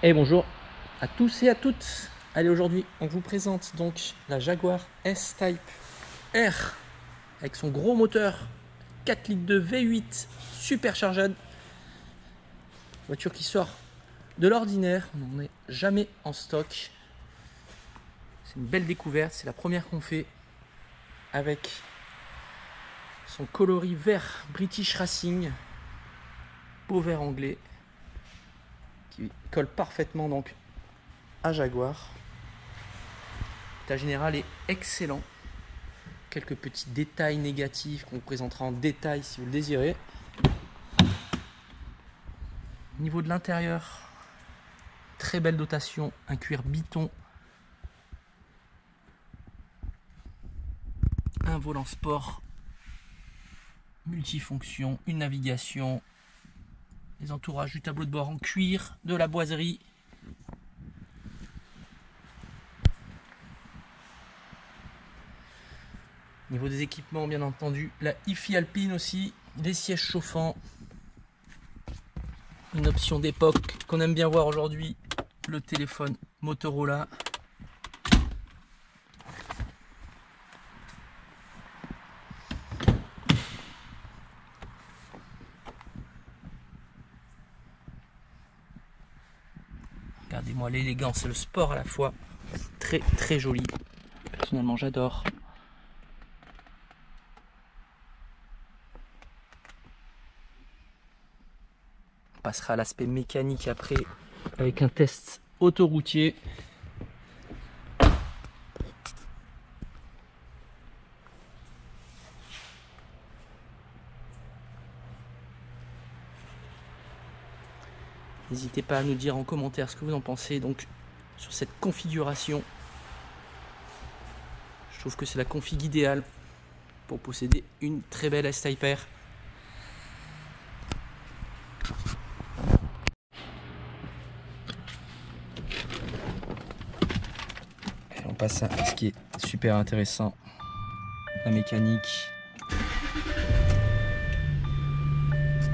Et bonjour à tous et à toutes. Allez, aujourd'hui on vous présente donc la Jaguar S-Type R avec son gros moteur 4 litres de V8 supercharged. Voiture qui sort de l'ordinaire, on n'en est jamais en stock. C'est une belle découverte, c'est la première qu'on fait avec son coloris vert British Racing, beau vert anglais qui colle parfaitement donc à Jaguar. L'état général est excellent. Quelques petits détails négatifs qu'on vous présentera en détail si vous le désirez. Au niveau de l'intérieur, très belle dotation, un cuir biton, un volant sport, multifonction, une navigation, les entourages du tableau de bord en cuir, de la boiserie. Au niveau des équipements, bien entendu, la hi-fi alpine aussi, les sièges chauffants, une option d'époque qu'on aime bien voir aujourd'hui, le téléphone Motorola. Regardez-moi l'élégance et le sport à la fois, très très joli. Personnellement, j'adore. On passera à l'aspect mécanique après avec un test autoroutier. N'hésitez pas à nous dire en commentaire ce que vous en pensez donc sur cette configuration. Je trouve que c'est la config idéale pour posséder une très belle S-Type R. Et on passe à ce qui est super intéressant, la mécanique.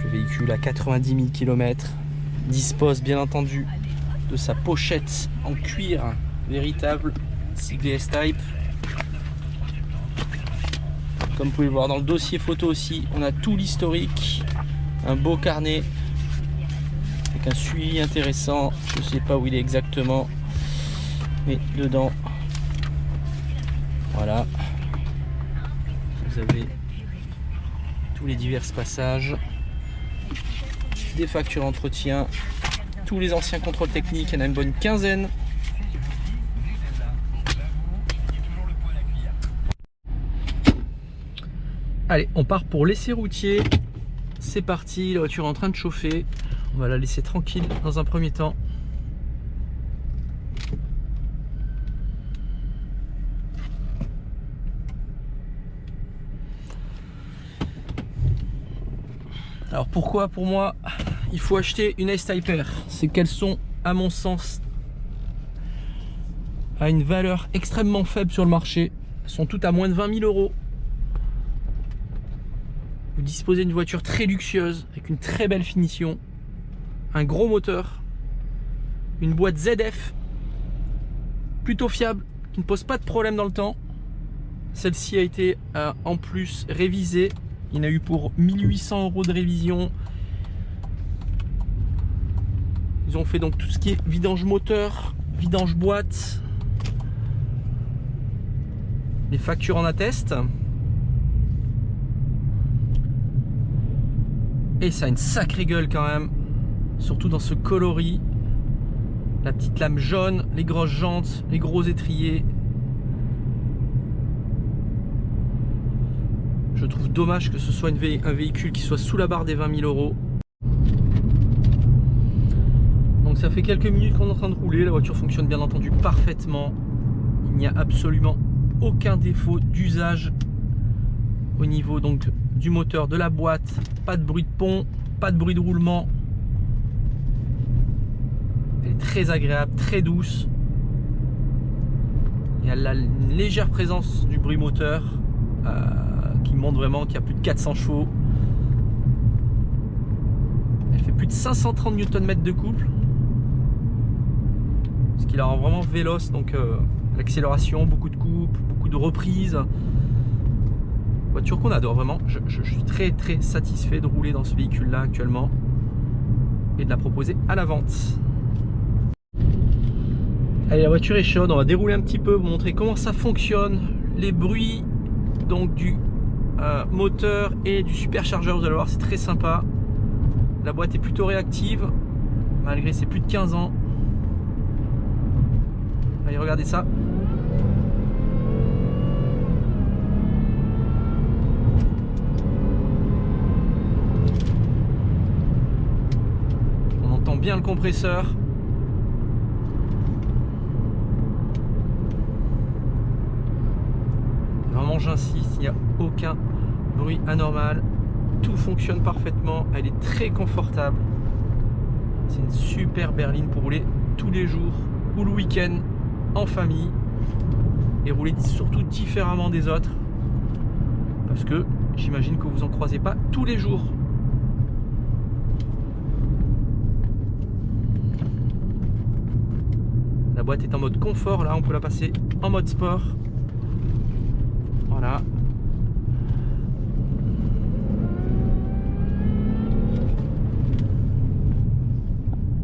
Le véhicule à 90 000 km dispose bien entendu de sa pochette en cuir véritable, siglée S-Type. Comme vous pouvez le voir dans le dossier photo aussi, on a tout l'historique, un beau carnet avec un suivi intéressant. Je ne sais pas où il est exactement, mais dedans, voilà, vous avez tous les divers passages, des factures d'entretien, tous les anciens contrôles techniques, il y en a une bonne quinzaine. Allez, on part pour l'essai routier. C'est parti, la voiture est en train de chauffer. On va la laisser tranquille dans un premier temps. Alors pourquoi pour moi il faut acheter une S-Type R? C'est qu'elles sont à mon sens à une valeur extrêmement faible sur le marché. Elles sont toutes à moins de 20 000 euros. Vous disposez d'une voiture très luxueuse avec une très belle finition, un gros moteur, une boîte ZF plutôt fiable qui ne pose pas de problème dans le temps. Celle-ci a été en plus révisée. Il y en a eu pour 1800 euros de révision. Ils ont fait donc tout ce qui est vidange moteur, vidange boîte. Les factures en attestent. Et ça a une sacrée gueule quand même. Surtout dans ce coloris. La petite lame jaune, les grosses jantes, les gros étriers. Je trouve dommage que ce soit un véhicule qui soit sous la barre des 20 000 euros. Donc ça fait quelques minutes qu'on est en train de rouler. La voiture fonctionne bien entendu parfaitement. Il n'y a absolument aucun défaut d'usage au niveau donc du moteur, de la boîte. Pas de bruit de pont, pas de bruit de roulement. Elle est très agréable, très douce. Il y a la légère présence du bruit moteur. Qui montre vraiment qu'il y a plus de 400 chevaux. Elle fait plus de 530 Nm de couple. ce qui la rend vraiment véloce. Donc l'accélération, beaucoup de coupes, beaucoup de reprises. Voiture qu'on adore vraiment. Je suis très satisfait de rouler dans ce véhicule là actuellement et de la proposer à la vente. Allez, la voiture est chaude, on va dérouler un petit peu, vous montrer comment ça fonctionne, les bruits donc du moteur et du superchargeur. Vous allez voir, c'est très sympa. La boîte est plutôt réactive malgré ses plus de 15 ans. Allez, regardez ça. On entend bien le compresseur. Vraiment, j'insiste, il n'y a aucun bruit anormal. Tout fonctionne parfaitement. Elle est très confortable. C'est une super berline pour rouler tous les jours ou le week-end en famille et rouler surtout différemment des autres, parce que j'imagine que vous en croisez pas tous les jours. La boîte est en mode confort, là on peut la passer en mode sport. Voilà.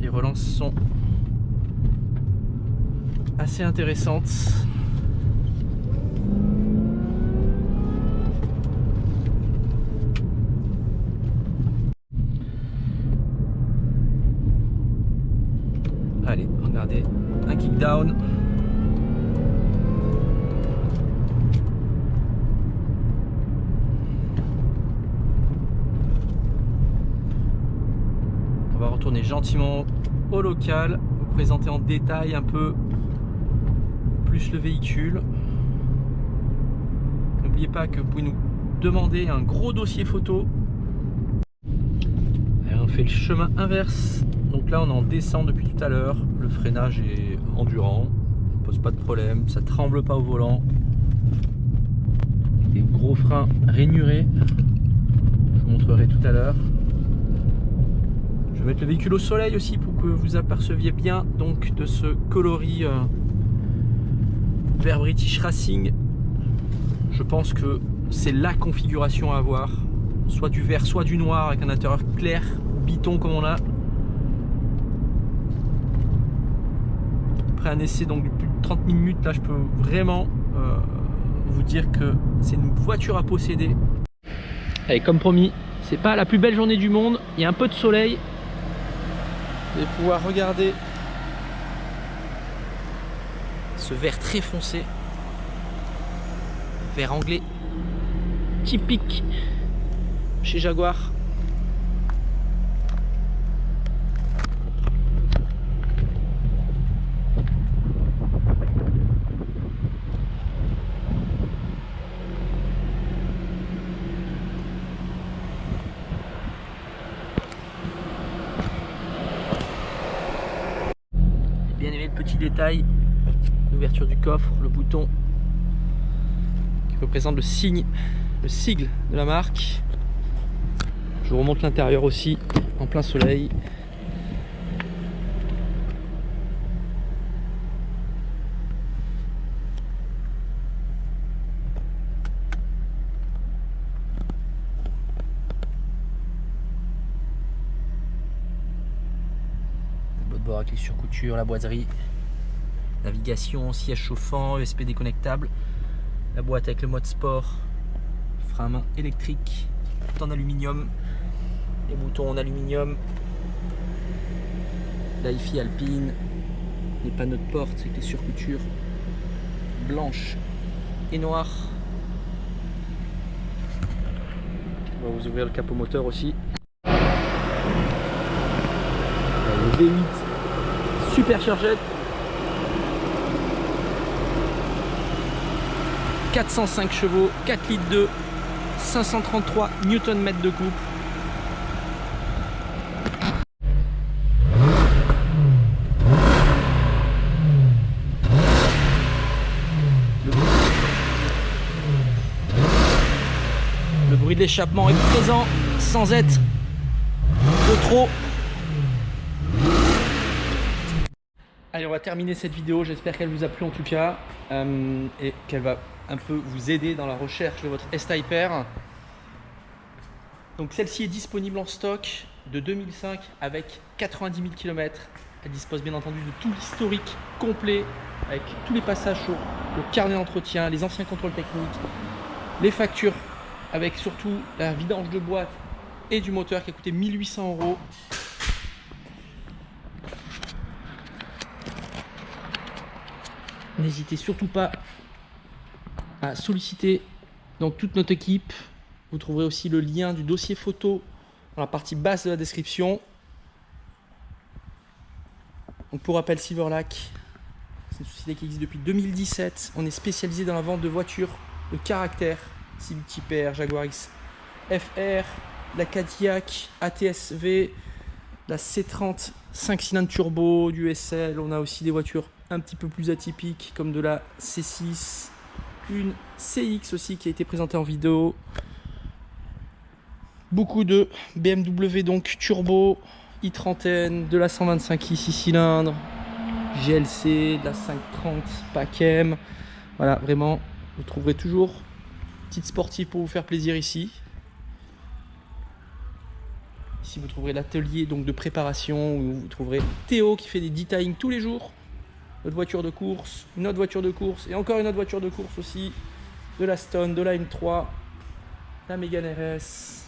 Les relances sont assez intéressantes. Allez, regardez, un kickdown. On va retourner gentiment au local, vous présenter en détail un peu plus le véhicule. N'oubliez pas que vous pouvez nous demander un gros dossier photo. Alors on fait le chemin inverse. Donc là on est en descente depuis tout à l'heure. Le freinage est endurant, ne pose pas de problème, ça tremble pas au volant. Des gros freins rainurés. Je vous montrerai tout à l'heure. Je vais mettre le véhicule au soleil aussi pour que vous aperceviez bien donc de ce coloris vert British Racing. Je pense que c'est la configuration à avoir, soit du vert soit du noir avec un intérieur clair, biton comme on a. Après un essai donc de plus de 30 minutes, là je peux vraiment vous dire que c'est une voiture à posséder. Allez, comme promis, c'est pas la plus belle journée du monde, il y a un peu de soleil. Vous allez pouvoir regarder ce vert très foncé, vert anglais typique chez Jaguar. J'ai bien aimé le petit détail, l'ouverture du coffre, le bouton qui représente le signe, le sigle de la marque. Je vous remonte l'intérieur aussi en plein soleil. Tableau de bord avec les surcoutures, la boiserie, navigation, siège chauffant, USB déconnectable, la boîte avec le mode sport, frein à main électrique, tout en aluminium, les boutons en aluminium, la hi-fi alpine, les panneaux de porte avec les surcoutures blanches et noires. On va vous ouvrir le capot moteur aussi. Le V8 superchargé, 405 chevaux, 4 litres de 533 Nm de couple. Le bruit de l'échappement est présent sans être de trop. Allez, on va terminer cette vidéo. J'espère qu'elle vous a plu en tout cas et qu'elle va un peu vous aider dans la recherche de votre S-Type R. Donc celle-ci est disponible en stock de 2005 avec 90 000 km. Elle dispose bien entendu de tout l'historique complet avec tous les passages sur le carnet d'entretien, les anciens contrôles techniques, les factures avec surtout la vidange de boîte et du moteur qui a coûté 1 800 €. N'hésitez surtout pas à solliciter donc toute notre équipe. Vous trouverez aussi le lien du dossier photo dans la partie basse de la description. Donc pour rappel, Silverlac, c'est une société qui existe depuis 2017. On est spécialisé dans la vente de voitures de caractère, Civic Type R, Jaguar X FR, la Cadillac ATS-V, la C30 5 cylindres turbo, du SL. On a aussi des voitures un petit peu plus atypiques comme de la C6, une CX aussi qui a été présentée en vidéo. Beaucoup de BMW donc turbo, i30N, de la 125i 6 cylindres, GLC, de la 530 PAC-M. Voilà, vraiment, vous trouverez toujours une petite sportive pour vous faire plaisir ici. Ici, vous trouverez l'atelier donc de préparation où vous trouverez Théo qui fait des detailing tous les jours. Notre voiture de course, une autre voiture de course et encore une autre voiture de course aussi. De la Stone, de la M3, la Mégane RS,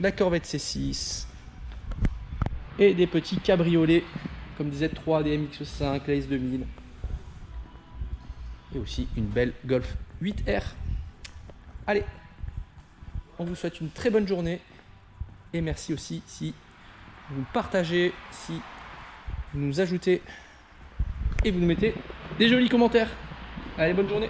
la Corvette C6 et des petits cabriolets comme des Z3, des MX5, la S2000 et aussi une belle Golf 8R. Allez, on vous souhaite une très bonne journée et merci aussi si vous partagez, si vous nous ajoutez et vous nous mettez des jolis commentaires. Allez, bonne journée.